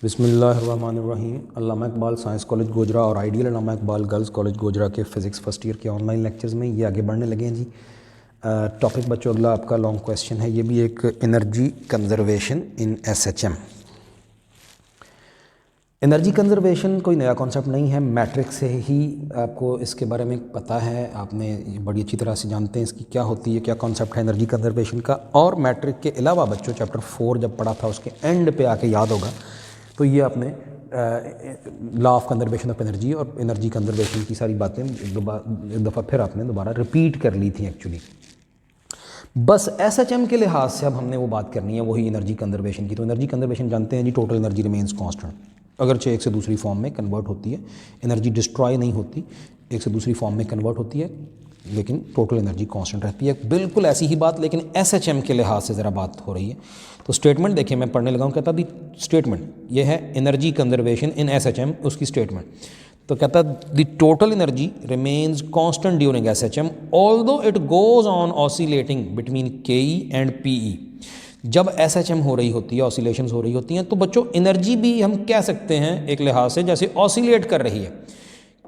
बिस्मिल्लाहिर्रहमानिर्रहीम। अल्लामा Iqbal science college Gojra और ideal अल्लामा Iqbal girls college Gojra के फ़िज़िक्स फ़र्स्ट ईयर के ऑनलाइन लेक्चर्स में ये आगे बढ़ने लगे हैं जी। टॉपिक बच्चों अगला आपका लॉन्ग क्वेश्चन है, ये भी एक energy conservation in SHM. Energy conservation कोई नया कॉन्सेप्ट नहीं है, मैट्रिक से ही आपको इसके बारे में पता है, आपने ये बड़ी अच्छी तरह से जानते हैं इसकी क्या होती है, क्या कॉन्सेप्ट है एनर्जी कंजर्वेशन का। और मैट्रिक के अलावा बच्चों चैप्टर 4 जब पढ़ा था उसके एंड पे आके याद होगा तो ये आपने law of conservation of energy और एनर्जी कंजर्वेशन की सारी बातें एक दफ़ा फिर आपने दोबारा रिपीट कर ली थी एक्चुअली। बस एसएचएम के लिहाज से अब हमने वो बात करनी है वही एनर्जी कंजर्वेशन की। तो एनर्जी कंजर्वेशन जानते हैं जी, टोटल एनर्जी रिमेन्स कांस्टेंट, अगरचे एक से दूसरी फॉर्म में कन्वर्ट होती है, एनर्जी डिस्ट्रॉय नहीं होती, एक से दूसरी फॉर्म में कन्वर्ट होती है लेकिन टोटल एनर्जी कांस्टेंट रहती है। बिल्कुल ऐसी ही बात लेकिन एसएचएम के लिहाज से ज़रा बात हो रही है। तो स्टेटमेंट देखिए, मैं पढ़ने लगा हूँ, कहता दी स्टेटमेंट ये है एनर्जी कंजर्वेशन इन एसएचएम, उसकी स्टेटमेंट। तो कहता the total energy remains constant during SHM although it goes on oscillating between केई एंड पीई। जब एसएचएम हो रही होती है, ऑसिलेशंस हो रही होती हैं, तो बच्चों एनर्जी भी हम कह सकते हैं एक लिहाज से जैसे ऑसिलेट कर रही है।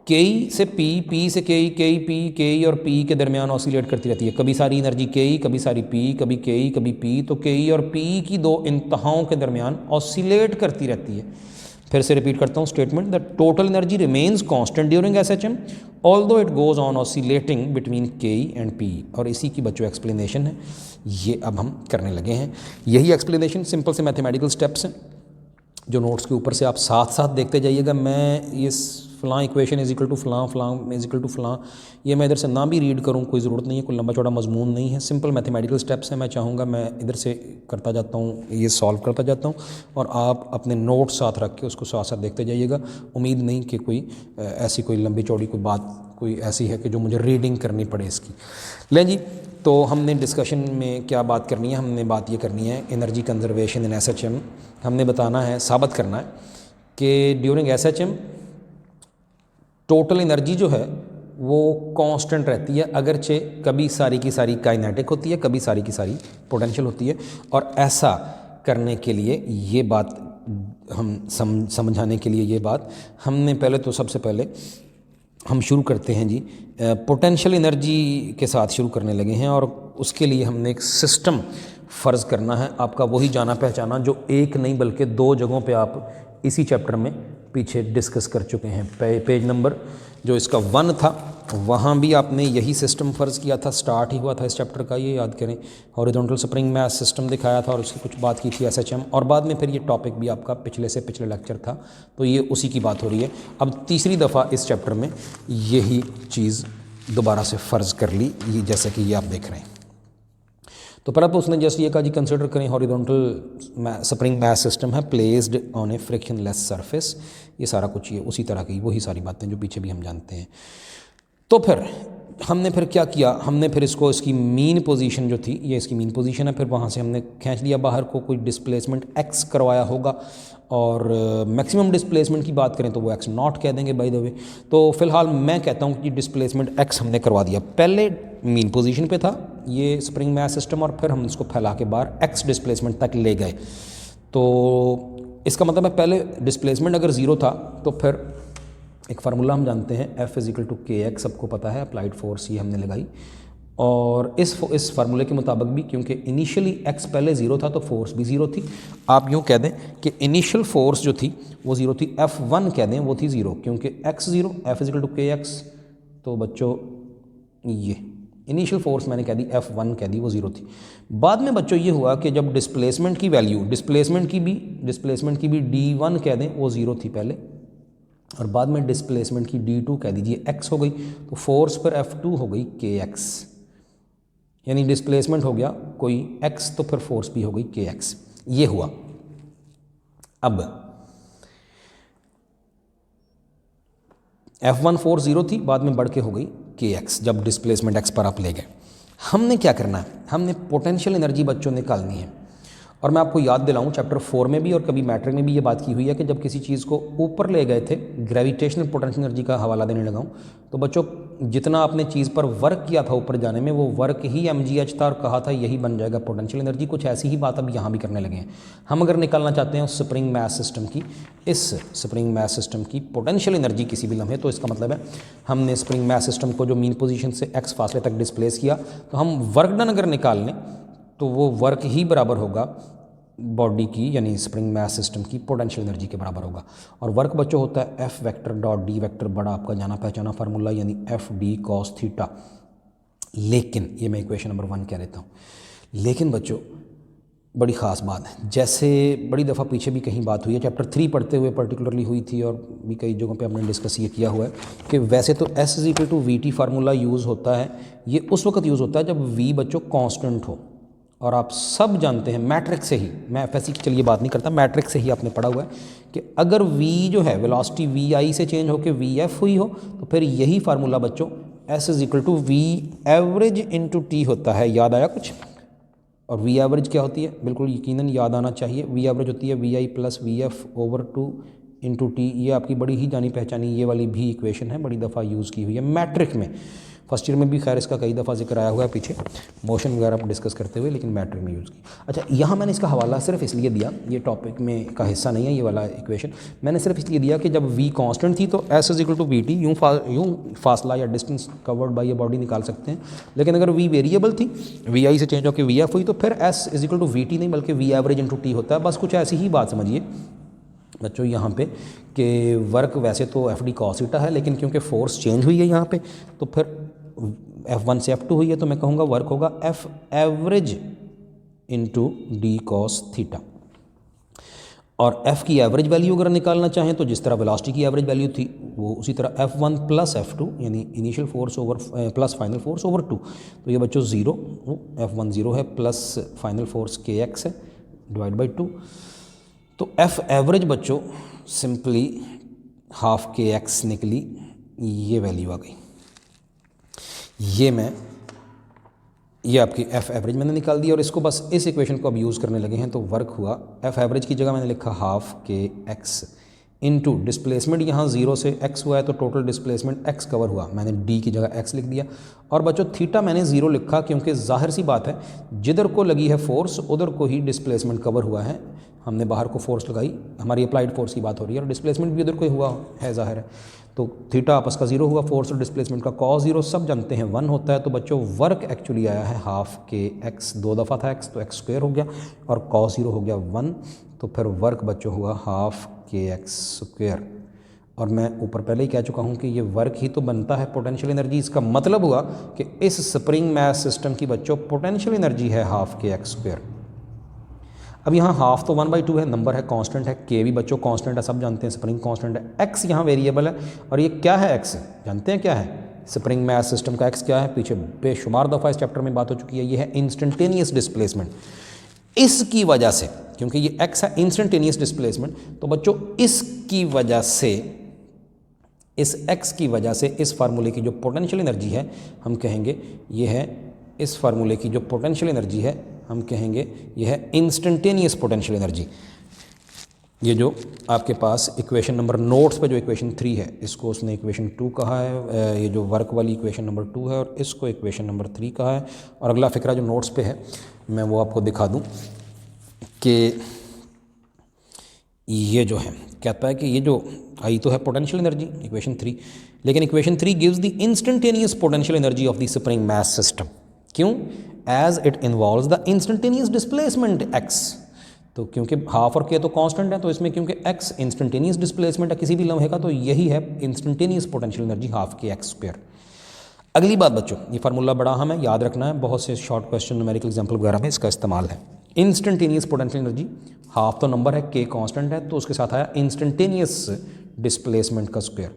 केई से पी, पी से केई, केई पी, केई और पी के दरमियान ऑसिलेट करती रहती है। कभी सारी एनर्जी केई, कभी सारी पी, कभी केई, कभी पी। तो केई और पी की दो इंतहाओं के दरमियान ऑसिलेट करती रहती है। फिर से रिपीट करता हूँ statement, the total energy remains constant during SHM although it goes on oscillating between केई एंड पी। और इसी की बच्चों एक्सप्लेनेशन है, ये अब हम करने लगे हैं। यही एक्सप्लेनेशन सिंपल से मैथमेटिकल स्टेप्स हैं जो नोट्स के ऊपर से आप साथ साथ देखते जाइएगा। मैं ये फ़लाँ इक्वेशन इज इक्वल टू फ़लाँ, फ़लाँ इज इक्वल टू फ़लाँ, ये मैं इधर से ना भी रीड करूँ कोई ज़रूरत नहीं है, कोई लंबा चौड़ा मजमून नहीं है, सिंपल मैथमेटिकल स्टेप्स हैं। मैं चाहूँगा मैं इधर से करता जाता हूँ, ये सॉल्व करता जाता हूँ और आप अपने नोट साथ रख के उसको साथ साथ देखते जाइएगा। उम्मीद नहीं कि कोई ऐसी कोई लंबी चौड़ी कोई बात कोई ऐसी है कि जो मुझे रीडिंग करनी पड़े इसकी। लें जी, तो हमने डिस्कशन में क्या बात करनी है, हमने बात ये करनी है एनर्जी कंजर्वेशन इन एसएचएम। हमने बताना है, साबित करना है कि ड्यूरिंग एसएचएम टोटल एनर्जी जो है वो कांस्टेंट रहती है, अगरचे कभी सारी की सारी काइनेटिक होती है, कभी सारी की सारी पोटेंशियल होती है। और ऐसा करने के लिए ये बात हम समझाने के लिए ये बात हमने पहले तो सबसे पहले हम शुरू करते हैं जी पोटेंशियल एनर्जी के साथ शुरू करने लगे हैं। और उसके लिए हमने एक सिस्टम फ़र्ज़ करना है आपका, वही जाना पहचाना जो एक नहीं बल्कि दो जगहों पे आप इसी चैप्टर में पीछे डिस्कस कर चुके हैं। पेज नंबर जो इसका 1 था वहाँ भी आपने यही सिस्टम फ़र्ज़ किया था, स्टार्ट ही हुआ था इस चैप्टर का, ये याद करें। हॉरिजॉन्टल स्प्रिंग मैथ सिस्टम दिखाया था और उसकी कुछ बात की थी एसएचएम, और बाद में फिर ये टॉपिक भी आपका पिछले से पिछले लेक्चर था, तो ये उसी की बात हो रही है। अब तीसरी दफ़ा इस चैप्टर में यही चीज़ दोबारा से फ़र्ज़ कर ली, ये जैसे कि ये आप देख रहे हैं। तो पर अब उसने जस्ट ये कहा जी कंसिडर करें हॉरिजॉन्टल स्प्रिंग मैथ सिस्टम है placed on A frictionless surface, ये सारा कुछ ये उसी तरह की वही सारी बातें जो पीछे भी हम जानते हैं। तो फिर हमने फिर क्या किया, हमने फिर इसको इसकी मीन पोजीशन जो थी, ये इसकी मीन पोजीशन है, फिर वहाँ से हमने खींच लिया बाहर को, कोई डिस्प्लेसमेंट x करवाया होगा। और मैक्सिमम डिस्प्लेसमेंट की बात करें तो वो x नॉट कह देंगे बाय द वे। तो फिलहाल मैं कहता हूँ कि डिस्प्लेसमेंट x हमने करवा दिया, पहले मीन पोजीशन पे था ये स्प्रिंग मैथ सिस्टम और फिर हम इसको फैला के बाहर x डिस्प्लेसमेंट तक ले गए। तो इसका मतलब है पहले डिस्प्लेसमेंट अगर ज़ीरो था तो फिर एक फार्मूला हम जानते हैं F is equal to k x, सबको पता है, अप्लाइड फोर्स ये हमने लगाई। और इस फार्मूले के मुताबिक भी क्योंकि इनिशियली x पहले ज़ीरो था तो फोर्स भी ज़ीरो थी। आप यूँ कह दें कि इनिशियल फोर्स जो थी वो ज़ीरो थी, F1 कह दें वो थी ज़ीरो, क्योंकि x zero, F is equal to k x. तो बच्चों ये इनिशियल फोर्स मैंने कह दी F1 कह दी वो ज़ीरो थी। बाद में बच्चों ये हुआ कि जब डिस्प्लेसमेंट की वैल्यू डिस्प्लेसमेंट की भी D1 कह दें वो ज़ीरो थी पहले, और बाद में डिस्प्लेसमेंट की D2 कह दीजिए x हो गई, तो फोर्स पर F2 हो गई kx, यानी डिस्प्लेसमेंट हो गया कोई x तो फिर फोर्स भी हो गई kx, ये हुआ। अब F1 फोर्स ज़ीरो थी, बाद में बढ़ के हो गई kx जब डिस्प्लेसमेंट x पर आप ले गए। हमने क्या करना है, हमने पोटेंशियल एनर्जी बच्चों निकालनी है। और मैं आपको याद दिलाऊं, चैप्टर 4 में भी और कभी मैट्रिक में भी ये बात की हुई है कि जब किसी चीज़ को ऊपर ले गए थे, ग्रेविटेशनल पोटेंशियल एनर्जी का हवाला देने लगा हूं, तो बच्चों जितना आपने चीज़ पर वर्क किया था ऊपर जाने में, वो वर्क ही mgh था और कहा था यही बन जाएगा पोटेंशियल एनर्जी। कुछ ऐसी ही बात अब यहाँ भी करने लगे हैं। हम अगर निकालना चाहते हैं उस स्प्रिंग मास सिस्टम की, इस स्प्रिंग मास सिस्टम की पोटेंशियल एनर्जी किसी भी लम्हे, तो इसका मतलब है हमने स्प्रिंग मास सिस्टम को जो मीन पोजीशन से x फासले तक डिस्प्लेस किया, तो हम वर्क डन अगर निकाल लें तो वो वर्क ही बराबर होगा बॉडी की, यानी स्प्रिंग मास सिस्टम की पोटेंशियल एनर्जी के बराबर होगा। और वर्क बच्चों होता है F vector dot D vector, बड़ा आपका जाना पहचाना फार्मूला, यानी एफ डी कॉस थीटा। लेकिन ये मैं इक्वेशन नंबर 1 कह देता हूँ। लेकिन बच्चों बड़ी ख़ास बात है, जैसे बड़ी दफ़ा पीछे भी कहीं बात हुई है, चैप्टर 3 पढ़ते हुए पर्टिकुलरली हुई थी और भी कई जगहों पे हमने डिस्कस ये किया हुआ है कि वैसे तो S = VT फार्मूला यूज़ होता है। ये उस वक्त यूज़ होता है जब V बच्चों कांस्टेंट हो, और आप सब जानते हैं मैट्रिक्स से ही, मैं FSC की चलिए बात नहीं करता, मैट्रिक्स से ही आपने पढ़ा हुआ है कि अगर V जो है वेलोसिटी VI से चेंज होकर VF हुई हो, तो फिर यही फार्मूला बच्चों S = V average into T होता है। याद आया कुछ? और V एवरेज क्या होती है? बिल्कुल यकीनन याद आना चाहिए। V एवरेज होती है VI + VF/2 इंटू टी। ये आपकी बड़ी ही जानी पहचानी ये वाली भी इक्वेशन है, बड़ी दफ़ा यूज़ की हुई है मैट्रिक में। फर्स्ट ईयर में भी खैर इसका कई दफ़ा जिक्र आया हुआ है पीछे मोशन वगैरह पर डिस्कस करते हुए, लेकिन मैट्रिक में यूज़ की। अच्छा, यहाँ मैंने इसका हवाला सिर्फ इसलिए दिया, ये टॉपिक में का हिस्सा नहीं है ये वाला इक्वेशन, मैंने सिर्फ इसलिए दिया कि जब V कांस्टेंट थी तो S = VT यूँ फासला या distance covered by a body निकाल सकते हैं। लेकिन अगर V वेरिएबल थी, VI से चेंज होकर VF हुई, तो फिर S = VT नहीं बल्कि V एवरेज इंटू टी होता है। बस कुछ ऐसी ही बात समझिए बच्चों यहाँ पे कि वर्क वैसे तो FD cos थीटा है, लेकिन क्योंकि फोर्स चेंज हुई है यहाँ पे, तो फिर F1 से F2 हुई है, तो मैं कहूँगा वर्क होगा F average into D cos theta. और F की एवरेज वैल्यू अगर निकालना चाहें तो जिस तरह वेलोसिटी की एवरेज वैल्यू थी वो उसी तरह F1 + F2 यानी initial force over plus final force over 2, तो ये बच्चों 0, F1 0 है प्लस फाइनल फोर्स kx है डिवाइड बाई 2, तो F एवरेज बच्चों सिंपली हाफ kx निकली, ये वैल्यू आ गई। ये आपकी F एवरेज मैंने निकाल दी और इसको बस इस इक्वेशन को अब यूज़ करने लगे हैं, तो वर्क हुआ F एवरेज की जगह मैंने लिखा हाफ kx इंटू डिस्प्लेसमेंट, यहाँ 0 से x हुआ है तो टोटल डिस्प्लेसमेंट x कवर हुआ, मैंने d की जगह x लिख दिया। और बच्चों थीटा मैंने 0 लिखा क्योंकि जाहिर सी बात है जिधर को लगी है फोर्स उधर को ही डिस्प्लेसमेंट कवर हुआ है। हमने बाहर को फोर्स लगाई, हमारी अप्लाइड फोर्स की बात हो रही है, और डिस्प्लेसमेंट भी उधर को ही हुआ है जाहिर है, तो थीटा आपस का 0 हुआ, फोर्स और डिस्प्लेसमेंट का cos 0 सब जानते हैं 1 होता है। तो बच्चों वर्क एक्चुअली आया है हाफ kx, 2 दफ़ा था x तो x² हो गया और cos 0 हो गया 1, तो फिर वर्क बच्चों हुआ हाफ kx²। और मैं ऊपर पहले ही कह चुका हूँ कि ये वर्क ही तो बनता है पोटेंशियल एनर्जी। इसका मतलब हुआ कि इस स्प्रिंग मास सिस्टम की बच्चों पोटेंशियल एनर्जी है हाफ kx²। अब यहाँ हाफ तो 1/2 है, नंबर है कांस्टेंट है, के भी बच्चों कांस्टेंट है, सब जानते हैं स्प्रिंग कांस्टेंट है, एक्स यहाँ वेरिएबल है। और ये क्या है एक्स, जानते हैं क्या है? स्प्रिंग मास सिस्टम का एक्स क्या है? पीछे बेशुमार दफ़ा इस चैप्टर में बात हो चुकी है, ये है इंस्टेंटेनियस डिस्प्लेसमेंट। इसकी वजह से, क्योंकि ये एक्स है इंस्टेंटेनियस डिस्प्लेसमेंट, तो बच्चों इसकी वजह से, इस एक्स की वजह से इस फार्मूले की जो पोटेंशियल एनर्जी है हम कहेंगे ये है, इस फार्मूले की जो पोटेंशियल एनर्जी है हम कहेंगे ये है इंस्टेंटेनियस पोटेंशियल एनर्जी। ये जो आपके पास इक्वेशन नंबर नोट्स पे जो इक्वेशन 3 है इसको उसने इक्वेशन 2 कहा है, ये जो वर्क वाली इक्वेशन नंबर 2 है और इसको इक्वेशन नंबर 3 कहा है। और अगला फिक्रा जो नोट्स पे है मैं वो आपको दिखा दूं कि ये जो है कहता है कि ये जो आई तो है पोटेंशियल एनर्जी इक्वेशन 3, लेकिन equation 3 gives the instantaneous potential energy of the spring mass system. क्यों? As it involves the instantaneous displacement x, तो क्योंकि हाफ और के तो कांस्टेंट है, तो इसमें क्योंकि x इंस्टेंटेनियस डिस्प्लेसमेंट है किसी भी लम्हे का, तो यही है instantaneous potential energy half kx²। अगली बात बच्चों, ये फार्मूला बड़ा हमें याद रखना है, बहुत से शॉर्ट क्वेश्चन न्यूमेरिकल एग्जाम्पल वगैरह में इसका इस्तेमाल है। इंस्टेंटेनियस पोटेंशियल एनर्जी, हाफ तो नंबर है, के कांस्टेंट है, तो उसके साथ आया इंस्टेंटेनियस डिस्प्लेसमेंट का स्क्वायर।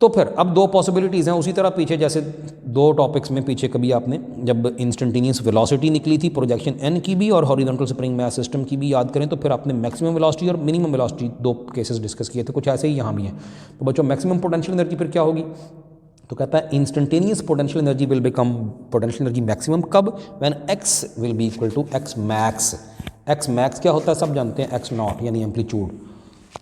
तो फिर अब दो पॉसिबिलिटीज़ हैं, उसी तरह पीछे जैसे दो टॉपिक्स में पीछे कभी आपने जब इंस्टेंटेनियस वेलोसिटी निकली थी प्रोजेक्शन एन की भी और हॉरिजॉन्टल स्प्रिंग मास सिस्टम की भी याद करें, तो फिर आपने मैक्सिमम वेलोसिटी और मिनिमम वेलोसिटी दो केसेस डिस्कस किए थे, कुछ ऐसे ही यहाँ भी हैं। तो बच्चों मैक्सिमम पोटेंशियल एनर्जी फिर क्या होगी? तो कहता है instantaneous potential energy will become potential energy maximum कब? When x will be equal to x max. X max क्या होता है सब जानते हैं, एक्स नॉट यानी एम्पलीट्यूड,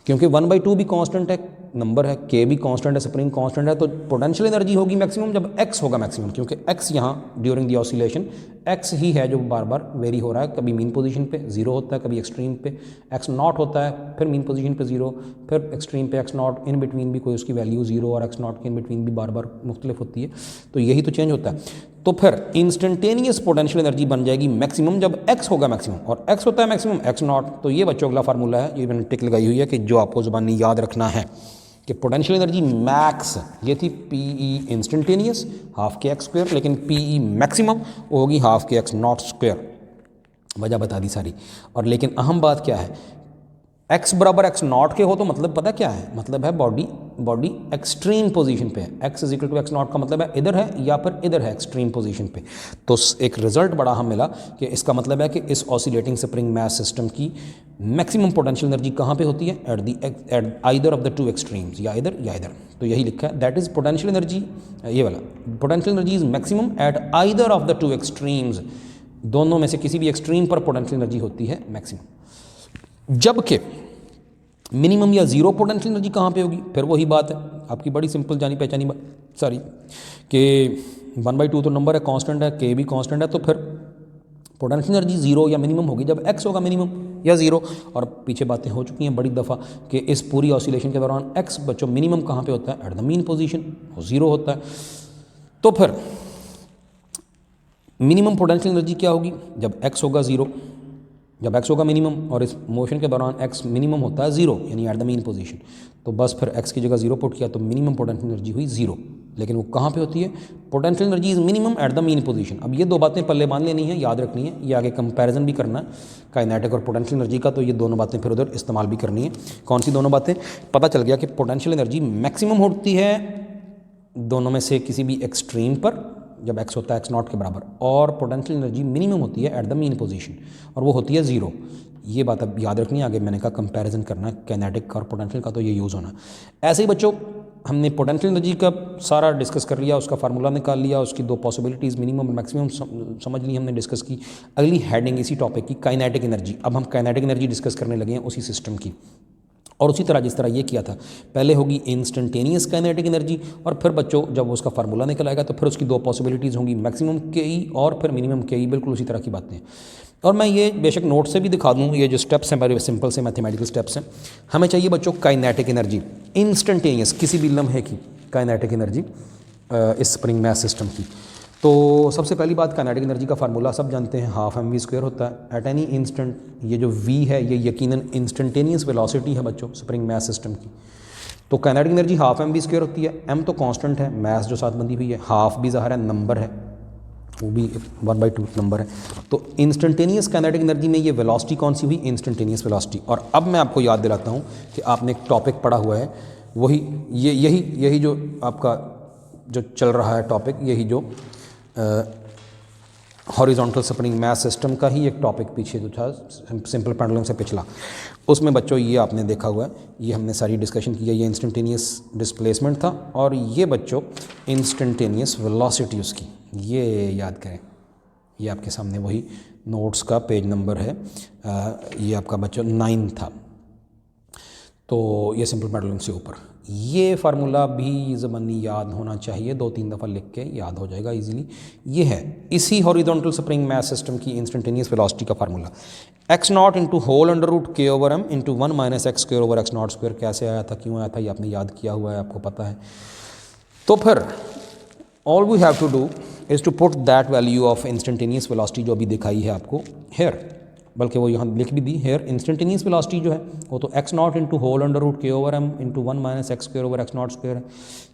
क्योंकि 1/2 भी कांस्टेंट है, नंबर है, के भी कांस्टेंट है, स्प्रिंग कांस्टेंट है, तो पोटेंशियल एनर्जी होगी मैक्सिमम जब एक्स होगा मैक्सिमम, क्योंकि एक्स यहाँ ड्यूरिंग दी ऑसिलेशन एक्स ही है जो बार बार वेरी हो रहा है, कभी मीन पोजीशन पे 0 होता है, कभी एक्सट्रीम पे एक्स नॉट होता है, फिर मीन पोजीशन पे 0, फिर एक्सट्रीम पे एक्स नॉट, इन बिटवीन भी कोई उसकी वैल्यू 0 और एक्स नॉट के इन बिटवीन भी बार बार मुख्तलिफ होती है, तो यही तो चेंज होता है। तो फिर इंस्टेंटेनियस पोटेंशियल एनर्जी बन जाएगी मैक्सिमम जब एक्स होगा मैक्सिमम, और एक्स होता है मैक्सिमम एक्स नॉट। तो ये बच्चों अगला फार्मूला है, ये मैंने टिक लगाई हुई है कि जो आपको ज़बानी याद रखना है कि पोटेंशियल एनर्जी मैक्स ये थी पीई इंस्टेंटेनियस हाफ के एक्स स्क्वायर, लेकिन पीई मैक्सिमम होगी हाफ के एक्स नॉट स्क्वायर, वजह बता दी सारी। और लेकिन अहम बात क्या है, x बराबर x नॉट के हो तो मतलब पता क्या है, मतलब है बॉडी एक्सट्रीम पोजीशन पे है, x is equal to x naught का मतलब है इधर है या फिर इधर है एक्सट्रीम पोजीशन पे। तो एक रिजल्ट बड़ा हम मिला कि इसका मतलब है कि इस ऑसिलेटिंग स्प्रिंग मैस सिस्टम की मैक्सिमम पोटेंशियल एनर्जी कहाँ पे होती है, at either of the two extremes, या इधर या इधर। तो यही लिखा है, दैट इज पोटेंशियल एनर्जी, ये वाला potential energy is maximum at either of the two extremes, दोनों में से किसी भी एक्सट्रीम पर पोटेंशियल एनर्जी होती है मैक्सिमम। जबकि मिनिमम या जीरो पोटेंशियल एनर्जी कहाँ पे होगी, फिर वही बात है आपकी बड़ी सिंपल जानी पहचानी सारी कि 1/2 तो नंबर है, कांस्टेंट है, के भी कांस्टेंट है, तो फिर पोटेंशियल एनर्जी जीरो या मिनिमम होगी जब एक्स होगा मिनिमम या जीरो। और पीछे बातें हो चुकी हैं बड़ी दफ़ा कि इस पूरी ऑसिलेशन के दौरान एक्स बच्चों मिनिमम कहाँ पे होता है, एट द मीन पोजीशन, वो जीरो होता है। तो फिर मिनिमम पोटेंशियल एनर्जी क्या होगी जब एक्स होगा जीरो, जब x होगा मिनिमम, और इस मोशन के दौरान x मिनिमम होता है 0 यानी एट द मीन पोजीशन, तो बस फिर x की जगह 0 पुट किया तो मिनिमम पोटेंशियल एनर्जी हुई 0। लेकिन वो कहाँ पे होती है, potential energy is minimum at the mean position. अब ये दो बातें पल्ले बांध लेनी है, याद रखनी है, ये आगे कंपैरिजन भी करना है काइनेटिक और पोटेंशियल एनर्जी का, तो ये दोनों बातें फिर उधर इस्तेमाल भी करनी है। कौन सी दोनों बातें, पता चल गया कि पोटेंशियल एनर्जी मैक्सिमम होती है दोनों में से किसी भी एक्सट्रीम पर जब x होता है एक्स नॉट के बराबर, और पोटेंशियल एनर्जी मिनिमम होती है एट द मीन पोजीशन, और वो होती है 0। ये बात अब याद रखनी है, आगे मैंने कहा कंपैरिजन करना है काइनेटिक और पोटेंशियल का, तो ये यूज़ होना। ऐसे ही बच्चों हमने पोटेंशियल एनर्जी का सारा डिस्कस कर लिया, उसका फार्मूला निकाल लिया, उसकी दो पॉसिबिलिटीज़ मिनिमम और मैक्सिमम समझ ली हमने, डिस्कस की। अगली हेडिंग इसी टॉपिक की काइनेटिक एनर्जी, अब हम काइनेटिक एनर्जी डिस्कस करने लगे हैं उसी सिस्टम की, और उसी तरह जिस तरह ये किया था, पहले होगी इंस्टेंटेनियस काइनेटिक एनर्जी, और फिर बच्चों जब उसका फार्मूला निकल आएगा तो फिर उसकी दो पॉसिबिलिटीज़ होंगी, मैक्सिमम के ई और फिर मिनिमम के ई, बिल्कुल उसी तरह की बातें। और मैं ये बेशक नोट से भी दिखा दूँ, ये जो स्टेप्स हैं बड़े सिंपल से मैथमेटिकल स्टेप्स हैं। हमें चाहिए बच्चों काइनेटिक एनर्जी, इंस्टेंटेनियस किसी भी लम्हे की काइनेटिक एनर्जी इस स्प्रिंग मैस सिस्टम की। तो सबसे पहली बात, काइनेटिक एनर्जी का फार्मूला सब जानते हैं, हाफ एम वी स्क्वायर होता है एट एनी इंस्टेंट। ये जो v है ये यकीनन इंस्टेंटेनियस वेलोसिटी है बच्चों स्प्रिंग मैस सिस्टम की। तो kinetic energy half m v square होती है, m तो कांस्टेंट है, मैस जो साथ बंधी हुई है, हाफ भी ज़ाहिर है नंबर है, वो भी 1/2 नंबर है। तो इंस्टेंटेनियस काइनेटिक एनर्जी में ये वेलोसिटी कौन सी हुई, इंस्टेंटेनियस वेलोसिटी। और अब मैं आपको याद दिलाता हूँ कि आपने एक टॉपिक पढ़ा हुआ है, वही यही जो आपका जो चल रहा है टॉपिक, यही जो हॉरिजॉन्टल स्प्रिंग मैस सिस्टम का ही एक टॉपिक पीछे जो था सिंपल पेंडुलम से पिछला, उसमें बच्चों ये आपने देखा हुआ है, ये हमने सारी डिस्कशन की है। ये इंस्टेंटेनियस डिस्प्लेसमेंट था, और ये बच्चों इंस्टेंटेनियस वेलोसिटी उसकी, ये याद करें। ये आपके सामने वही नोट्स का पेज नंबर है, ये आपका बच्चों 9 था। तो ये सिंपल पेंडुलम से ऊपर, ये फार्मूला भी ज़बानी याद होना चाहिए, 2-3 दफ़ा लिख के याद हो जाएगा इजीली। ये है इसी हॉरिजॉन्टल स्प्रिंग मैस सिस्टम की इंस्टेंटेनियस वेलोसिटी का formula, x naught into whole under root के over m into 1 minus x square over x naught square. कैसे आया था, क्यों आया था, ये आपने याद किया हुआ है, आपको पता है। तो फिर all we have to do is to put that value of instantaneous velocity जो अभी दिखाई है आपको हेयर, बल्कि वो यहाँ लिख भी दी हेयर। इंस्टेंटेनियस वेलोसिटी जो है वो तो x naught into whole under root के over m into 1 minus x square over x naught square है।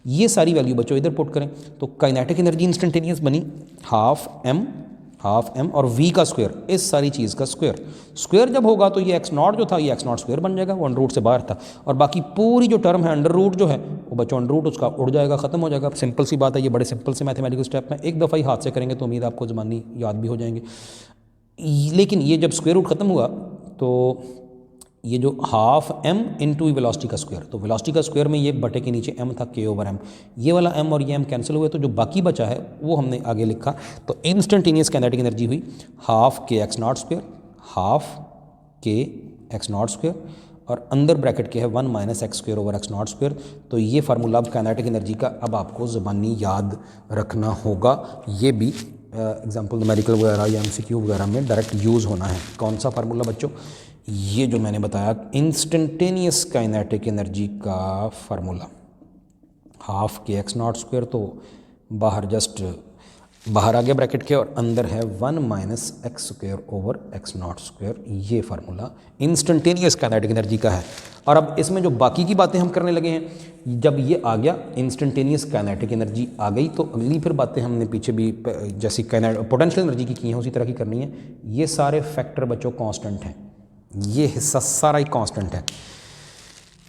ये सारी वैल्यू बच्चों इधर पुट करें तो काइनेटिक एनर्जी इंस्टेंटेनियस बनी हाफ एम और v का स्क्वायर, इस सारी चीज़ का स्क्वायर जब होगा तो ये एक्स नॉट जो था ये एक्स नॉट स्क्वायर बन जाएगा, वो अंडर रूट से बाहर था, और बाकी पूरी जो टर्म है अंडर रूट जो है वो बच्चों अंडर रूट उसका उड़ जाएगा, ख़त्म हो जाएगा। सिंपल सी बात है, ये बड़े सिंपल से मैथमेटिकल स्टेप में एक दफ़ा ही हाथ से करेंगे तो उम्मीद आपको ज़बानी याद भी हो जाएंगे। लेकिन ये जब स्क्वायर रूट ख़त्म हुआ तो ये जो हाफ एम इंटू वेलोसिटी का स्क्वायर, तो वेलोसिटी का स्क्वायर में ये बटे के नीचे m था k ओवर m, ये वाला m और ये m कैंसिल हुए, तो जो बाकी बचा है वो हमने आगे लिखा। तो इंस्टेंटेनियस काइनेटिक एनर्जी हुई हाफ के एक्स नॉट स्क्वायर हाफ के एक्स नॉट स्क्वायर और अंदर ब्रैकेट के है 1 minus x square over x naught square. तो ये फार्मूला अब काइनेटिक एनर्जी का अब आपको ज़बानी याद रखना होगा। ये भी एग्जाम्पल न्यूमेरिकल वगैरह या MCQ वगैरह में डायरेक्ट यूज़ होना है। कौन सा फार्मूला बच्चों? ये जो मैंने बताया इंस्टेंटेनियस काइनेटिक एनर्जी का फार्मूला, हाफ के एक्स नॉट स्क्वायर, तो बाहर जस्ट बाहर आ गया ब्रैकेट के और अंदर है 1 minus x square over x naught square. ये फार्मूला इंस्टेंटेनियस काइनेटिक एनर्जी का है। और अब इसमें जो बाकी की बातें हम करने लगे हैं, जब ये आ गया इंस्टेंटेनियस काइनेटिक एनर्जी आ गई, तो अगली फिर बातें हमने पीछे भी जैसी पोटेंशियल एनर्जी की हैं उसी तरह की करनी है। ये सारे फैक्टर बच्चों कांस्टेंट हैं, ये हिस्सा सारा ही कांस्टेंट है।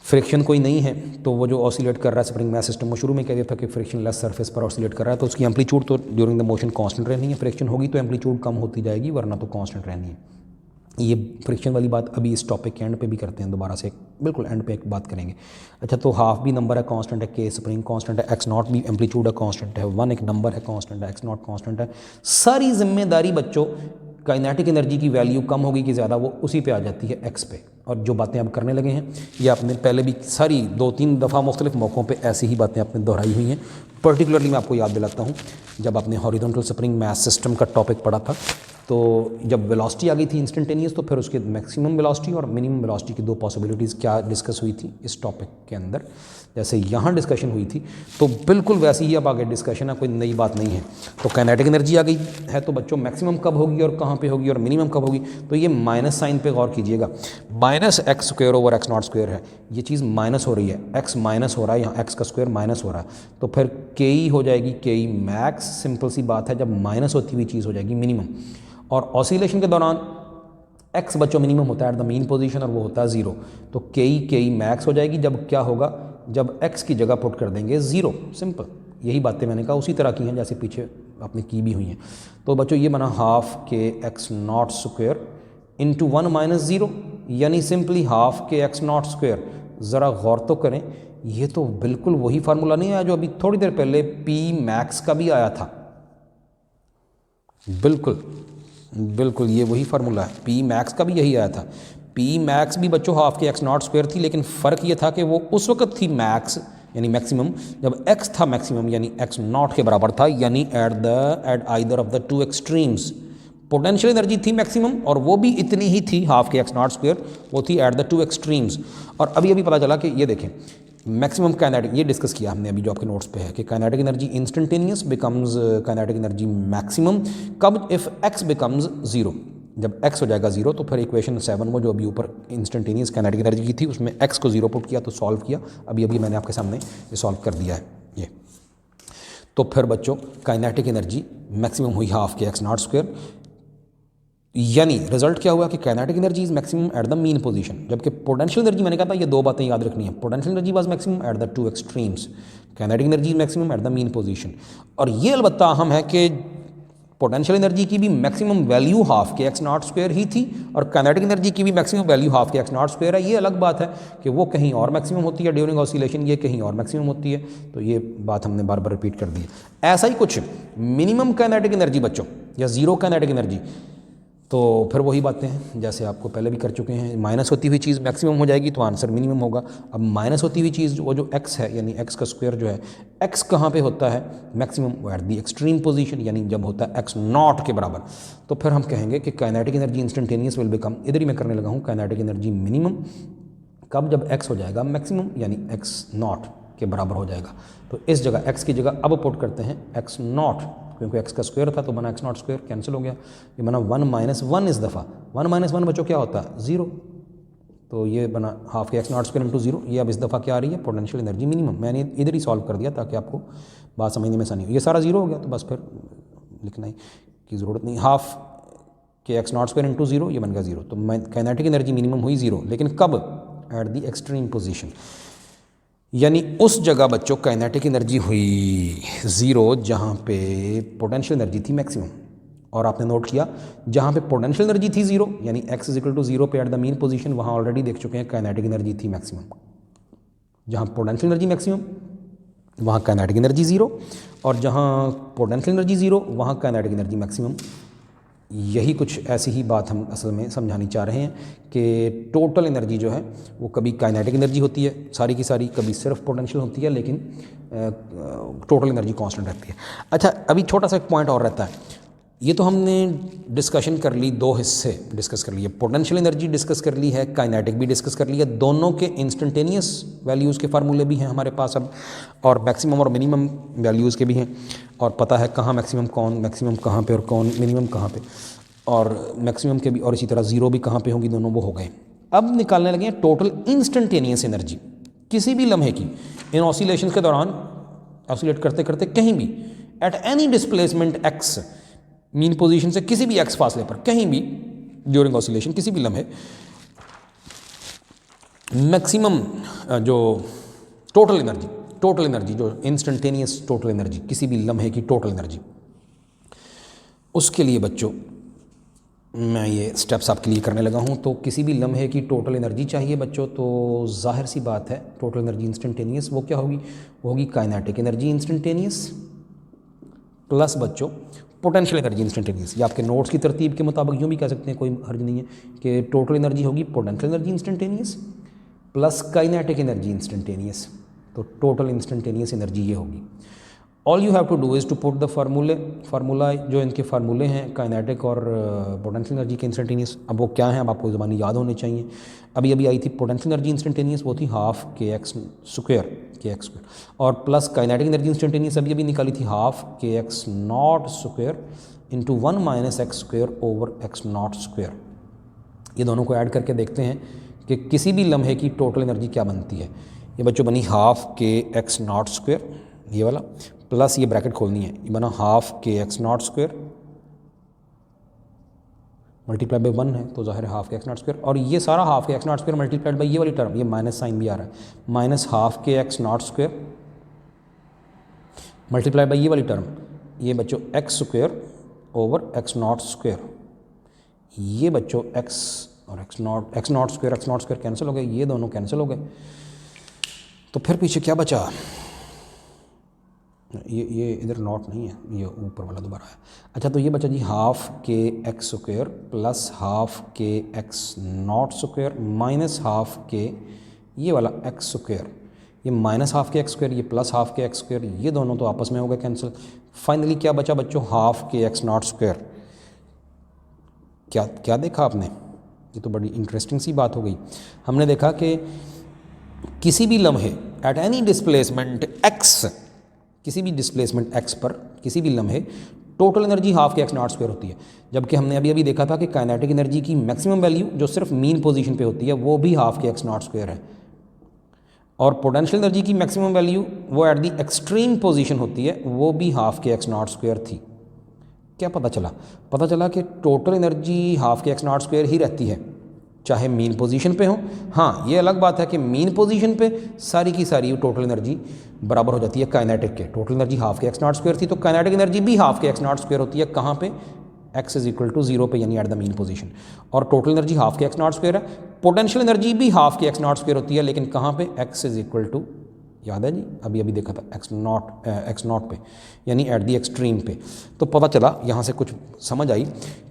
फ्रिक्शन कोई नहीं है, तो वो जो ऑसिलेट कर रहा है स्प्रिंग मैस सिस्टम, वो शुरू में कह दिया था कि फ्रिक्शन लेस सरफेस पर ऑसिलेट कर रहा है, तो उसकी एम्पलीट्यूड तो ड्यूरिंग द मोशन कांस्टेंट रहनी है। फ्रिक्शन होगी तो एम्पलीट्यूड कम होती जाएगी, वरना तो कांस्टेंट रहनी है। ये फ्रिक्शन वाली बात अभी इस टॉपिक के एंड पे भी करते हैं, दोबारा से बिल्कुल एंड पे एक बात करेंगे। अच्छा, तो हाफ भी नंबर है कांस्टेंट है, के स्प्रिंग कांस्टेंट है, एक्स नॉट भी एम्पलीट्यूड है कांस्टेंट है, 1 एक नंबर है कांस्टेंट है, एक्स नॉट कांस्टेंट है। सारी जिम्मेदारी बच्चों काइनेटिक एनर्जी की वैल्यू कम होगी कि ज़्यादा, वो उसी पे आ जाती है एक्स पे। और जो बातें अब करने लगे हैं ये आपने पहले भी सारी 2-3 दफ़ा मुख्तलिफ मौक़ों पे ऐसी ही बातें आपने दोहराई हुई हैं। पर्टिकुलरली मैं आपको याद दिलाता हूँ, जब आपने हॉरिजॉन्टल स्प्रिंग मैस सिस्टम का टॉपिक पढ़ा था, तो जब वेलोसिटी आ गई थी इंस्टेंटेनियस, तो फिर उसके मैक्सिमम वेलोसिटी और मिनिमम वेलोसिटी की 2 पॉसिबिलिटीज़ क्या डिस्कस हुई थी इस टॉपिक के अंदर, जैसे यहाँ डिस्कशन हुई थी, तो बिल्कुल वैसी ही अब आगे डिस्कशन है, कोई नई बात नहीं है। तो काइनेटिक एनर्जी आ गई है, तो बच्चों मैक्सिमम कब होगी और कहाँ पे होगी और मिनिमम कब होगी, तो ये माइनस साइन पे गौर कीजिएगा। Minus x square over x naught square है, ये चीज़ माइनस हो रही है, एक्स माइनस हो रहा है, यहाँ एक्स का स्क्वायर माइनस हो रहा है, तो फिर के ई हो जाएगी के ई मैक्स। सिंपल सी बात है, जब माइनस होती हुई चीज़ हो जाएगी मिनिमम। और ऑसिलेशन के दौरान एक्स बच्चों मिनिमम होता है एट द मीन पोजीशन और वो होता है 0, तो के ई मैक्स हो जाएगी। जब क्या होगा, जब एक्स की जगह पुट कर देंगे 0। सिंपल, यही बातें मैंने कहा उसी तरह की हैं जैसे पीछे आपने की भी हुई हैं। तो बच्चों ये बना हाफ के x naught square into 1 minus 0, यानी सिंपली हाफ के एक्स नॉट स्क्वायर। ज़रा गौर तो करें, ये तो बिल्कुल वही फार्मूला नहीं आया जो अभी थोड़ी देर पहले पी मैक्स का भी आया था। बिल्कुल बिल्कुल ये वही फार्मूला है, पी मैक्स का भी यही आया था। पी मैक्स भी बच्चों हाफ के एक्स नॉट स्क्वायर थी, लेकिन फ़र्क ये था कि वो उस वक्त थी मैक्स यानी मैक्सिमम जब एक्स था मैक्सिमम यानी एक्स नॉट के बराबर था, यानी at either of the 2 extremes. Potential energy थी मैक्सिमम और वो भी इतनी ही थी, हाफ के एक्स नॉट स्क्वायर, वो थी एट द 2 एक्सट्रीम्स। और अभी पता चला कि ये देखें मैक्सिमम काइनेटिक, ये डिस्कस किया हमने अभी जो आपके नोट्स पे है कि kinetic energy instantaneous becomes kinetic energy maximum कब, इफ़ एक्स बिकम्स 0। जब x हो जाएगा 0 तो फिर इक्वेशन 7 वो जो अभी ऊपर इंस्टेंटेनियस काइनेटिक एनर्जी की थी उसमें x को 0 पुट किया तो सॉल्व किया, अभी मैंने आपके सामने ये सॉल्व कर दिया है ये। तो फिर बच्चों काइनेटिक एनर्जी मैक्सिमम हुई हाफ के एक्स नॉट स्क्वायर, यानी रिजल्ट क्या हुआ कि kinetic energy is maximum at the mean position. जबकि पोटेंशियल एनर्जी, मैंने कहा था ये 2 बातें याद रखनी है, potential energy was maximum at the 2 extremes, kinetic energy maximum at the mean position. और ये अलबत्ता अहम है कि पोटेंशियल एनर्जी की भी मैक्सिमम वैल्यू हाफ के एक्स नॉट स्क्वायर ही थी और काइनेटिक एनर्जी की भी मैक्सिमम वैल्यू हाफ के एक्स नॉट स्क्वायर है। ये अलग बात है कि वो कहीं और मैक्सिमम होती है ड्यूरिंग ऑसिलेशन, ये कहीं और मैक्सिमम होती है। तो ये बात हमने बार बार रिपीट कर दी है। ऐसा ही कुछ मिनिमम काइनेटिक एनर्जी बच्चों या ज़ीरो काइनेटिक एनर्जी, तो फिर वही बातें हैं जैसे आपको पहले भी कर चुके हैं, माइनस होती हुई चीज़ मैक्सिमम हो जाएगी तो आंसर मिनिमम होगा। अब माइनस होती हुई चीज़ वो जो x है यानी x का स्क्वायर जो है, x कहाँ पे होता है मैक्सिमम, वो एट दी एक्सट्रीम पोजीशन यानी जब होता है x नॉट के बराबर। तो फिर हम कहेंगे कि kinetic energy instantaneous will become, इधर ही मैं करने लगा हूँ, काइनेटिक एनर्जी मिनिमम कब, जब x हो जाएगा मैक्सिमम यानी x नॉट के बराबर हो जाएगा। तो इस जगह x की जगह अब पुट करते हैं x नॉट, क्योंकि x का स्क्वायर था तो बना x नॉट स्क्वायर, कैंसिल हो गया, ये बना 1 माइनस 1 इस दफ़ा, 1 माइनस 1 बच्चों क्या होता है 0, तो ये बना हाफ के x नॉट स्क्वायर इंटू 0। ये अब इस दफ़ा क्या आ रही है पोटेंशियल एनर्जी मिनिमम, मैंने इधर ही सॉल्व कर दिया ताकि आपको बात समझने में आसानी हो। ये सारा 0 हो गया तो बस फिर लिखना ही की ज़रूरत नहीं, हाफ के x नॉट स्क्वायर इंटू 0 ये बन गया 0। तो काइनेटिक एनर्जी मिनिमम हुई 0, लेकिन कब, एट दी एक्सट्रीम पोजीशन, यानी उस जगह बच्चों काइनेटिक एनर्जी हुई 0 जहाँ पे पोटेंशियल एनर्जी थी मैक्सिमम। और आपने नोट किया जहाँ पे पोटेंशियल एनर्जी थी 0 यानी x इक्वल टू 0 पे एट द मीन पोजीशन, वहाँ ऑलरेडी देख चुके हैं काइनेटिक एनर्जी थी मैक्सिमम। जहाँ पोटेंशियल एनर्जी मैक्सिमम वहाँ काइनेटिक एनर्जी 0, और जहाँ पोटेंशियल एनर्जी 0 वहाँ काइनेटिक एनर्जी मैक्सिमम। यही कुछ ऐसी ही बात हम असल में समझानी चाह रहे हैं कि टोटल एनर्जी जो है वो कभी काइनेटिक एनर्जी होती है सारी की सारी, कभी सिर्फ पोटेंशियल होती है, लेकिन टोटल एनर्जी कांस्टेंट रहती है। अच्छा, अभी छोटा सा एक पॉइंट और रहता है। ये तो हमने डिस्कशन कर ली, दो हिस्से डिस्कस कर लिए, पोटेंशियल एनर्जी डिस्कस कर ली है, काइनेटिक भी डिस्कस कर लिया। दोनों के इंस्टेंटेनियस वैल्यूज़ के फार्मूले भी हैं हमारे पास अब, और मैक्सिमम और मिनिमम वैल्यूज़ के भी हैं, और पता है कहाँ मैक्सिमम कहाँ पे और कौन मिनिमम कहाँ पे, और मैक्सिमम के भी, और इसी तरह ज़ीरो भी कहाँ पे होंगी, दोनों वो हो गए। अब निकालने लगे हैं टोटल इंस्टेंटेनियस एनर्जी किसी भी लम्हे की इन ऑसिलेशन के दौरान, ऑसिलेट करते करते कहीं भी, at any displacement x, mean position से किसी भी एक्स फासले पर कहीं भी ड्यूरिंग ऑसिलेशन, किसी भी लम्हे मैक्सिमम जो टोटल एनर्जी जो इंस्टेंटेनियस टोटल एनर्जी, किसी भी लम्हे की टोटल एनर्जी, उसके लिए बच्चों मैं ये स्टेप्स आपके लिए करने लगा हूँ। तो किसी भी लम्हे की टोटल एनर्जी चाहिए बच्चों, तो जाहिर सी बात है टोटल एनर्जी इंस्टेंटेनियस वो क्या होगी, वो होगी काइनेटिक एनर्जी इंस्टेंटेनियस प्लस बच्चों पोटेंशियल एनर्जी इंस्टेंटेनियस। या आपके नोट्स की तरतीब के मुताबिक यूँ भी कह सकते हैं, कोई हर्ज नहीं है, कि टोटल एनर्जी होगी potential energy instantaneous plus kinetic energy instantaneous. तो टोटल इंस्टेंटेनियस एनर्जी ये होगी। All you have to do is to put the formula जो इनके फार्मूले हैं काइनेटिक और पोटेंशियल एनर्जी के इंस्टेंटेनियस। अब वो क्या हैं, अब आपको ज़बानी याद होने चाहिए। अभी आई थी पोटेंशियल एनर्जी इंस्टेंटेनियस, वो थी हाफ के एक्स स्क्वायर, और प्लस काइनेटिक एनर्जी इंस्टेंटेनियस अभी निकाली थी हाफ के x naught square into 1 minus x square over x naught square. ये दोनों को ऐड करके देखते हैं कि किसी भी लम्हे की टोटल एनर्जी क्या बनती है। ये बच्चों बनी हाफ के एक्स नॉट स्क्वायर, ये वाला, प्लस ये ब्रैकेट खोलनी है, ये बना हाफ के x naught square multiply by 1 है, तो जाहिर है हाफ के एक्स नॉट स्क्वायर, और ये सारा हाफ के x naught square multiplied by ये वाली टर्म, ये माइनस साइन भी आ रहा है, माइनस हाफ के x naught square multiply by ये वाली टर्म, ये बच्चों x square over x naught square. ये बच्चों एक्स और एक्स नॉट स्क्वायर कैंसिल हो गए, ये दोनों कैंसिल हो गए। तो फिर पीछे क्या बचा, ये इधर नॉट नहीं है, ये ऊपर वाला दोबारा है। अच्छा, तो ये बचा जी हाफ के एक्स स्क्वायर प्लस हाफ के x naught square minus half के ये वाला एक्स स्क्वायर, ये माइनस हाफ के एक्स स्क्वायर, ये प्लस हाफ के एक्स स्क्वायर, ये दोनों तो आपस में हो गए कैंसिल। फाइनली क्या बचा बच्चों, हाफ के एक्स नॉट स्क्वायर। क्या देखा आपने, ये तो बड़ी इंटरेस्टिंग सी बात हो गई। हमने देखा कि किसी भी लम्हे एट एनी डिस्प्लेसमेंट एक्स, किसी भी डिस्प्लेसमेंट एक्स पर किसी भी लम्हे टोटल एनर्जी हाफ के एक्स नॉट स्क्वायर होती है, जबकि हमने अभी देखा था कि काइनेटिक एनर्जी की मैक्सिमम वैल्यू जो सिर्फ मीन पोजीशन पे होती है वो भी हाफ के एक्स नॉट स्क्वायर है, और पोटेंशियल एनर्जी की मैक्सिमम वैल्यू वो एट दी एक्सट्रीम पोजीशन होती है, वो भी हाफ के एक्स नॉट स्क्वायर थी। क्या पता चला कि टोटल एनर्जी हाफ के एक्स नॉट स्क्वायर ही रहती है चाहे मीन पोजीशन पे हो। हाँ, ये अलग बात है कि मीन पोजीशन पे सारी की सारी टोटल एनर्जी बराबर हो जाती है काइनेटिक के। टोटल एनर्जी हाफ के एक्स नॉट स्क्वायर थी, तो काइनेटिक एनर्जी भी हाफ के एक्स नॉट स्क्वायर होती है। कहाँ पे, एक्स इज इक्वल टू 0 पे, यानी एट द मीन पोजीशन। और टोटल एनर्जी हाफ के एक्स नॉट स्क्वायर है। पोटेंशियल एनर्जी भी हाफ के एक्स नॉट स्क्वायर होती है, लेकिन कहाँ पे, एक्स इज इक्वल टू, याद है जी, अभी देखा था एक्स नॉट पे, यानी एट दी एक्सट्रीम पे। तो पता चला यहाँ से कुछ समझ आई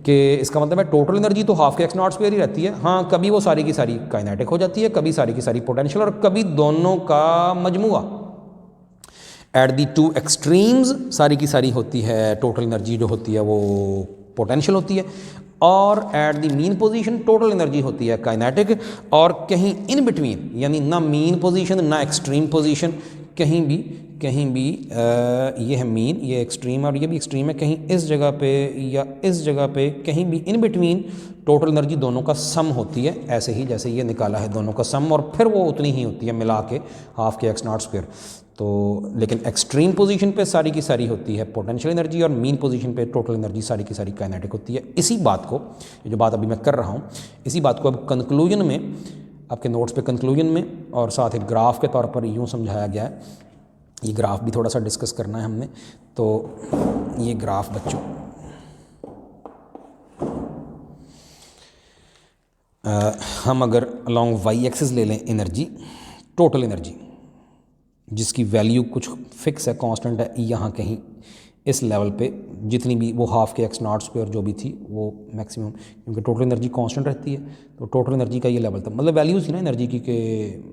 कि इसका मतलब है टोटल एनर्जी तो हाफ के एक्स नॉट स्क्वायर ही रहती है। हाँ, कभी वो सारी की सारी काइनेटिक हो जाती है, कभी सारी की सारी पोटेंशियल, और कभी दोनों का मजमुआ एट दी टू एक्सट्रीम्स सारी की सारी होती है। टोटल एनर्जी जो होती है वो पोटेंशियल होती है, और at the mean position total energy होती है काइनेटिक, और कहीं इन बिटवीन, यानी ना मीन पोजीशन ना एक्सट्रीम पोजीशन, कहीं भी ये है मीन, ये एक्सट्रीम और ये भी एक्सट्रीम है, कहीं इस जगह पे या इस जगह पे, कहीं भी इन बिटवीन टोटल एनर्जी दोनों का सम होती है, ऐसे ही जैसे ये निकाला है दोनों का सम, और फिर वो उतनी ही होती है मिला के हाफ के एक्स नॉट स्क्वायर। तो लेकिन एक्सट्रीम पोजीशन पे सारी की सारी होती है पोटेंशियल एनर्जी, और मीन पोजीशन पे टोटल एनर्जी सारी की सारी काइनेटिक होती है। इसी बात को, ये जो बात अभी मैं कर रहा हूँ, इसी बात को अब कंक्लूजन में, आपके नोट्स पे कंक्लूजन में और साथ एक ग्राफ के तौर पर यूँ समझाया गया है। ये ग्राफ भी थोड़ा सा डिस्कस करना है हमने। तो ये ग्राफ बच्चों, हम अगर अलॉन्ग वाई एक्सिस ले लें एनर्जी, टोटल एनर्जी जिसकी वैल्यू कुछ फिक्स है, कांस्टेंट है, यहाँ कहीं इस लेवल पे जितनी भी वो हाफ के एक्स नॉट स्क्वायर जो भी थी वो मैक्सिमम, क्योंकि टोटल एनर्जी कांस्टेंट रहती है, तो टोटल एनर्जी का ये लेवल था, मतलब वैल्यूज़ थी ना एनर्जी की कि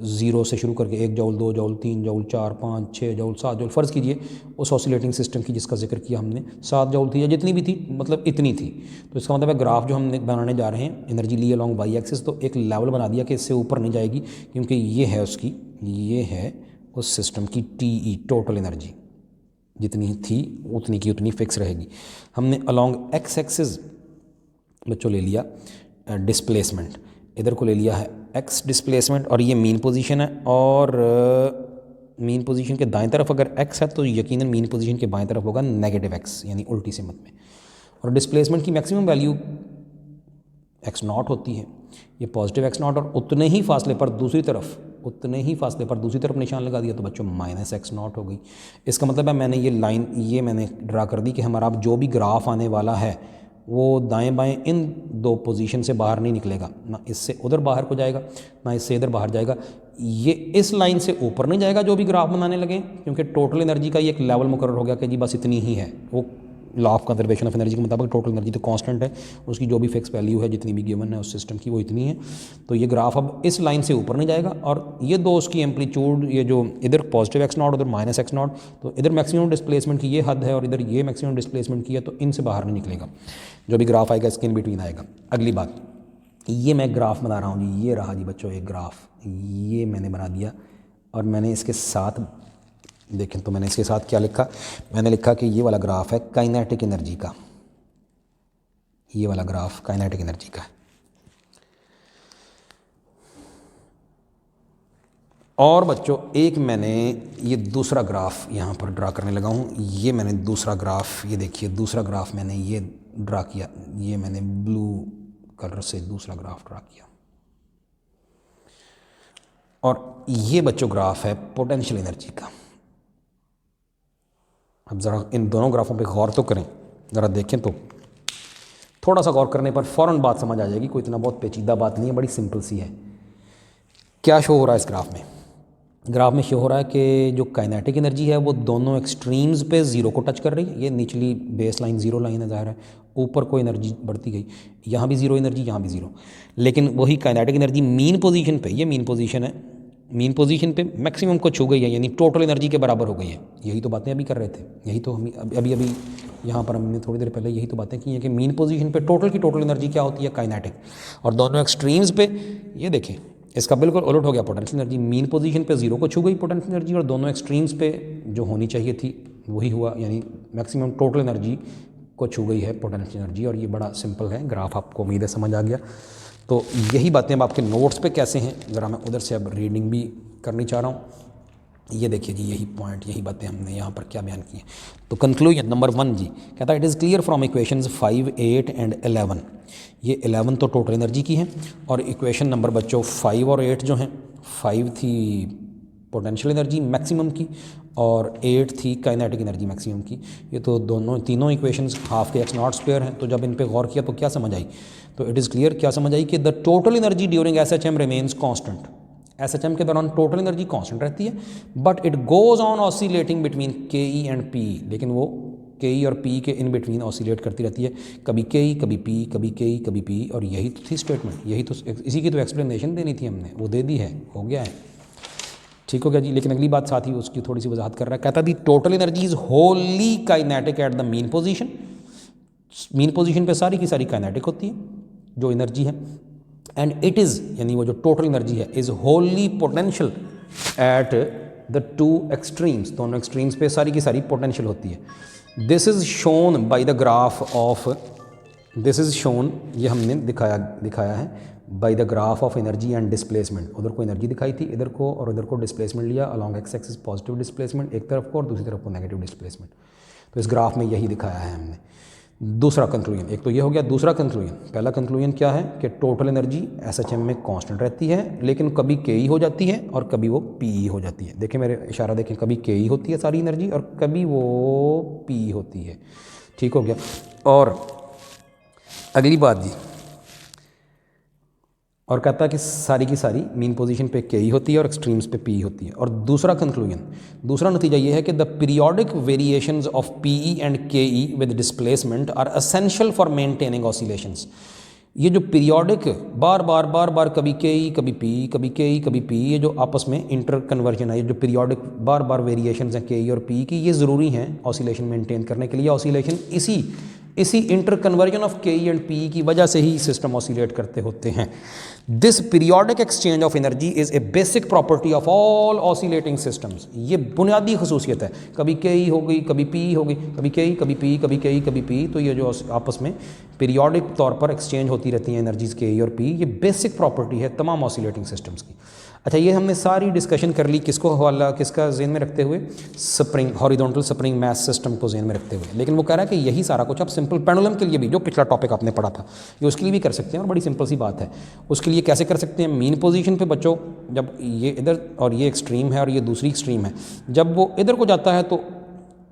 0 से शुरू करके 1 joule 2 joule 3 joule 4 5 6 joule 7 joule, फ़र्ज़ कीजिए उस ऑसिलेटिंग सिस्टम की जिसका जिक्र किया हमने 7 जूल थी या जितनी भी थी, मतलब इतनी थी। तो इसका मतलब है ग्राफ जो हम बनाने जा रहे हैं एनर्जी ली अलॉन्ग वाई एक्सिस, तो एक लेवल बना दिया कि इससे ऊपर नहीं जाएगी, क्योंकि ये है उसकी, ये है उस सिस्टम की TE टोटल एनर्जी, जितनी थी उतनी की उतनी फिक्स रहेगी। हमने अलॉन्ग एक्स एक्सिस बच्चों ले लिया डिस्प्लेसमेंट, इधर को ले लिया है एक्स डिस्प्लेसमेंट, और ये मीन पोजीशन है, और मीन पोजीशन के दाएं तरफ अगर एक्स है तो यकीनन मीन पोजीशन के बाएं तरफ होगा नेगेटिव एक्स, यानी उल्टी सिमत में। और डिस्प्लेसमेंट की मैक्सिमम वैल्यू एक्स नॉट होती है, ये पॉजिटिव एक्स नॉट, और उतने ही फासले पर दूसरी तरफ, उतने ही फासले पर दूसरी तरफ निशान लगा दिया तो बच्चों माइनस एक्स नॉट हो गई। इसका मतलब है मैंने ये लाइन ये मैंने ड्रा कर दी कि हमारा अब जो भी ग्राफ आने वाला है वो दाएं बाएं इन दो पोजीशन से बाहर नहीं निकलेगा, ना इससे उधर बाहर को जाएगा ना इससे इधर बाहर जाएगा, ये इस लाइन से ऊपर नहीं जाएगा जो भी ग्राफ बनाने लगे, क्योंकि टोटल एनर्जी का ये एक लेवल मुकर्रर हो गया कि जी बस इतनी ही है। वो law of conservation of energy के मुताबिक टोटल एनर्जी तो कांस्टेंट है, उसकी जो भी फिक्स वैल्यू है जितनी भी गिवन है उस सिस्टम की वो इतनी है, तो ये ग्राफ अब इस लाइन से ऊपर नहीं जाएगा, और ये दो उसकी एम्पलीट्यूड, ये जो इधर पॉजिटिव एक्स नॉट उधर माइनस एक्स नॉट, तो इधर मैक्सिमम डिस्प्लेसमेंट की ये हद है और इधर ये मैक्सिमम डिस्प्लेसमेंट की है, तो इनसे बाहर नहीं निकलेगा, जो भी ग्राफ आएगा इसके इन बिटवीन आएगा। अगली बात, ये मैं ग्राफ बना रहा हूँ जी, ये रहा जी बच्चों एक ग्राफ, ये मैंने बना दिया, और मैंने इसके साथ देखें तो मैंने इसके साथ क्या लिखा, मैंने लिखा कि ये वाला ग्राफ है काइनेटिक एनर्जी का, ये वाला ग्राफ काइनेटिक एनर्जी का है। और बच्चों एक मैंने ये दूसरा ग्राफ यहाँ पर ड्रा करने लगा हूँ, ये मैंने दूसरा ग्राफ, ये देखिए दूसरा ग्राफ मैंने ये ड्रा किया, ये मैंने ब्लू कलर से दूसरा ग्राफ ड्रा किया, और ये बच्चों ग्राफ है पोटेंशियल एनर्जी का। अब ज़रा इन दोनों ग्राफों पे गौर तो करें, ज़रा देखें तो थोड़ा सा गौर करने पर फ़ौरन बात समझ आ जाएगी, कोई इतना बहुत पेचीदा बात नहीं है, बड़ी सिंपल सी है। क्या शो हो रहा है इस ग्राफ में? ग्राफ में शो हो रहा है कि जो काइनेटिक एनर्जी है वो दोनों एक्सट्रीम्स पे ज़ीरो को टच कर रही है, ये निचली बेस लाइन ज़ीरो लाइन है, ज़ाहिर है ऊपर को एनर्जी बढ़ती गई, यहाँ भी ज़ीरो एनर्जी, यहाँ भी ज़ीरो, लेकिन वही काइनेटिक एनर्जी मीन पोजीशन पे, ये मीन पोजीशन है, मीन पोजीशन पे मैक्सिमम को छू गई है, यानी टोटल एनर्जी के बराबर हो गई है। यही तो बातें अभी कर रहे थे, यही तो हम अभी अभी यहाँ पर हमने थोड़ी देर पहले यही तो बातें की हैं कि मीन पोजीशन पे टोटल की टोटल एनर्जी क्या होती है, काइनेटिक, और दोनों एक्सट्रीम्स पे ये देखें इसका बिल्कुल उलट हो गया, पोटेंशियल एनर्जी मीन पोजीशन पे ज़ीरो को छू गई पोटेंशियल एनर्जी, और दोनों एक्सट्रीम्स पे जो होनी चाहिए थी वही हुआ, यानी मैक्सिमम टोटल एनर्जी को छू गई है पोटेंशियल एनर्जी। और ये बड़ा सिंपल है ग्राफ, आपको उम्मीद है समझ आ गया। तो यही बातें अब आपके नोट्स पे कैसे हैं, ज़रा मैं उधर से अब रीडिंग भी करनी चाह रहा हूँ। ये देखिए जी, यही पॉइंट, यही बातें हमने यहाँ पर क्या बयान की हैं। तो कंक्लूजन नंबर 1 जी कहता है it is clear from equations 5, 8 and 11, ये 11 तो टोटल एनर्जी की है, और इक्वेशन नंबर बच्चों 5 और 8 जो हैं, 5 थी पोटेंशियल एनर्जी मैक्सिमम की और 8 थी काइनेटिक एनर्जी मैक्सिमम की। ये तो दोनों तीनों इक्वेशंस हाफ के एक्स नॉट स्क्वायर हैं, तो जब इन पे गौर किया तो क्या समझ आई, तो इट इज़ क्लियर क्या समझ आई कि the total energy during SHM remains constant, SHM के दौरान टोटल एनर्जी कांस्टेंट रहती है, but it goes on oscillating between KE and PE, लेकिन वो KE और PE के इन बिटवीन ऑसिलेट करती रहती है, कभी KE कभी PE, कभी KE कभी PE, और यही तो थी स्टेटमेंट, यही तो इसी की तो एक्सप्लेनेशन देनी थी हमने, वो दे दी है, हो गया है, ठीक हो गया जी। लेकिन अगली बात साथ ही उसकी थोड़ी सी वजाहत कर रहा है, कहता दी total energy is Holi kinetic at the mean position, mean position पे सारी की सारी काइनेटिक होती है जो एनर्जी है, एंड इट इज़ यानी वो जो टोटल एनर्जी है is Holi potential at the two extremes, दोनों एक्सट्रीम्स पे सारी की सारी पोटेंशियल होती है। This is shown by the graph of, this is shown ये हमने दिखाया है by the graph of energy and displacement, उधर को एनर्जी दिखाई थी इधर को, और इधर को डिस्प्लेसमेंट लिया along x axis positive displacement एक तरफ को और दूसरी तरफ को नेगेटिव डिस्प्लेसमेंट, तो इस ग्राफ में यही दिखाया है हमने। दूसरा कंक्लूजन, एक तो ये हो गया, दूसरा कंक्लूजन, पहला कंक्लूजन क्या है कि टोटल एनर्जी SHM में कांस्टेंट रहती है, लेकिन कभी KE हो जाती है और कभी वो PE हो जाती है। देखें मेरे इशारा देखें, कभी KE होती है सारी एनर्जी और कभी वो PE होती है, ठीक हो गया। और अगली बात जी, और कहता है कि सारी की सारी मीन पोजीशन पे के ई होती है और एक्सट्रीम्स पे पी होती है। और दूसरा कंक्लूजन, दूसरा नतीजा ये है कि the periodic variations of P E and K E with displacement are essential for maintaining oscillations. ये जो पीरियोडिक बार बार कभी के ई कभी पी, कभी के ई कभी पी, ये जो आपस में इंटर कन्वर्जन है, ये जो पीरियोडिक बार वेरिएशंस हैं के ई और पी की, ये ज़रूरी हैं ऑसिलेशन मेंटेन करने के लिए। ऑसिलेशन इसी इंटर कन्वर्जन ऑफ के ई एंड पी की वजह से ही सिस्टम ऑसिलेट करते होते हैं। This periodic exchange of energy is a basic property of all oscillating systems. ये बुनियादी खसूसियत है। कभी के ई हो गई, कभी पी हो गई, कभी के ई कभी पी, कभी के ई कभी पी, तो ये जो आपस में पीरियोडिक तौर पर एक्सचेंज होती रहती हैं एनर्जीज़ के ई और पी, ये बेसिक प्रॉपर्टी है तमाम ऑसिलेटिंग सिस्टम्स की। अच्छा, ये हमने सारी डिस्कशन कर ली, किसको हवाला, किसका जेन में रखते हुए, spring horizontal spring mass system को जेन में रखते हुए। लेकिन वो कह रहा है कि यही सारा कुछ आप सिंपल पेंडुलम के लिए भी, जो पिछला टॉपिक आपने पढ़ा था, ये उसके लिए भी कर सकते हैं। और बड़ी सिंपल सी बात है, उसके लिए कैसे कर सकते हैं? मीन पोजीशन पे बच्चों, जब ये इधर और ये एक्सट्रीम है और ये दूसरी एक्सट्रीम है, जब वो इधर को जाता है तो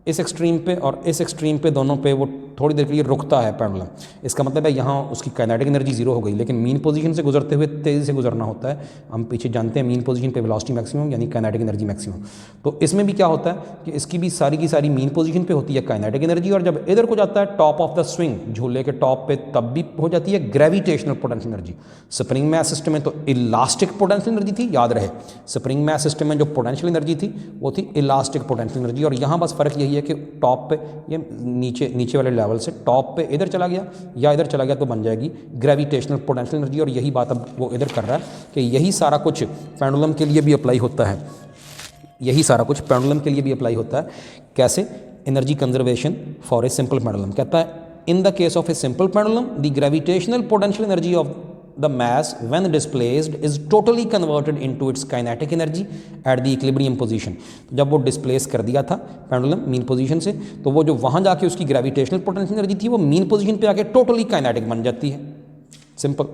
इस एक्सट्रीम पे और इस एक्सट्रीम पे दोनों पे वो थोड़ी देर के लिए रुकता है पेंडुलम। इसका मतलब है यहाँ उसकी काइनेटिक एनर्जी जीरो हो गई, लेकिन मीन पोजीशन से गुजरते हुए तेज़ी से गुजरना होता है। हम पीछे जानते हैं मीन पोजीशन पे वेलोसिटी मैक्सिमम यानी काइनेटिक एनर्जी मैक्सिमम। तो इसमें भी क्या होता है कि इसकी भी सारी की सारी मीन पोजीशन पे होती है काइनेटिक एनर्जी, और जब इधर को जाता है टॉप ऑफ द स्विंग, झूले के टॉप पे, तब भी हो जाती है gravitational potential energy. Spring mass system में तो इलास्टिक पोटेंशियल एनर्जी थी, याद रहे, स्प्रिंग मैस सिस्टम में जो पोटेंशियल एनर्जी थी वो थी इलास्टिक पोटेंशियल एनर्जी। और यहाँ बस फ़र्क यही है कि टॉप पे ये नीचे वाले लेवल से टॉप पे इधर चला गया या इधर चला गया तो बन जाएगी ग्रेविटेशनल पोटेंशियल एनर्जी। और यही बात अब वो इधर कर रहा है कि यही सारा कुछ पेंडुलम के लिए भी अप्लाई होता है, यही सारा कुछ पेंडुलम के लिए भी अप्लाई होता है। कैसे? Energy conservation for a simple pendulum. कहता है in the case of a simple pendulum the gravitational potential energy of the mass when displaced is totally converted into its kinetic energy at the equilibrium position। तो जब वो displace कर दिया था pendulum mean position से, तो वो जो वहाँ जाके उसकी ग्रेविटेशनल पोटेंशियल एनर्जी थी वो मीन पोजीशन पे आके टोटली काइनेटिक बन जाती है, simple,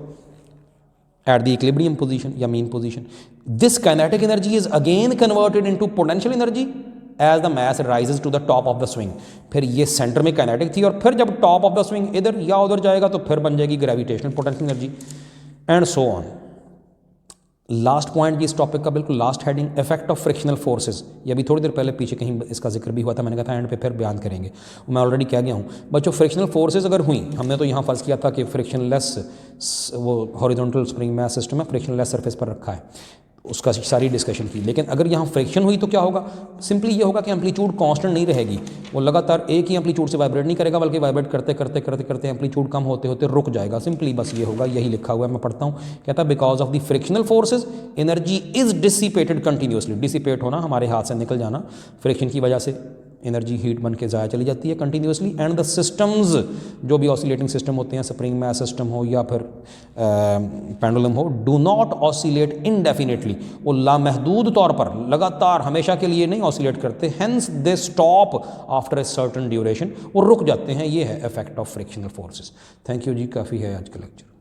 at the equilibrium position या mean position. This kinetic energy is again converted into potential energy as the mass rises to the top of the swing. फिर ये सेंटर में kinetic थी और फिर जब टॉप ऑफ द स्विंग इधर या उधर जाएगा तो फिर बन जाएगी gravitational potential energy, and so on. Last point इस टॉपिक का, बिल्कुल last heading, effect of frictional forces. ये अभी थोड़ी देर पहले पीछे कहीं इसका जिक्र भी हुआ था, मैंने कहा था एंड पे फिर बयान करेंगे, मैं ऑलरेडी कह गया हूँ बच्चों। फ्रिक्शनल फोर्सेज अगर हुई, हमने तो यहाँ फर्ज किया था कि फ्रिक्शनलेस वो हॉरिजॉन्टल स्प्रिंग मैस सिस्टम है, फ्रिक्शनलेस सरफेस पर रखा है, उसका सारी डिस्कशन की। लेकिन अगर यहाँ फ्रिक्शन हुई तो क्या होगा? सिंपली ये होगा कि एम्पलीट्यूड कांस्टेंट नहीं रहेगी, वो लगातार एक ही एम्पलीट्यूड से वाइब्रेट नहीं करेगा, बल्कि वाइब्रेट करते करते करते करते एम्पलीट्यूड कम होते होते रुक जाएगा। सिंपली बस ये होगा, यही लिखा हुआ है, मैं पढ़ता हूँ। कहता है because of the frictional forces energy is dissipated continuously. Dissipate होना, हमारे हाथ से निकल जाना, फ्रिक्शन की वजह से एनर्जी हीट बन के ज़ाया चली जाती है कंटिन्यूसली। एंड द सिस्टम्स, जो भी ऑसिलेटिंग सिस्टम होते हैं, स्प्रिंग मैस सिस्टम हो या फिर पेंडुलम हो, डू नॉट ऑसिलेट इनडेफिनेटली, वो लामहदूद तौर पर लगातार हमेशा के लिए नहीं ऑसिलेट करते। Hence they stop after a certain duration, वो रुक जाते हैं। ये है effect of frictional forces. Thank you जी, काफ़ी है आज का लेक्चर।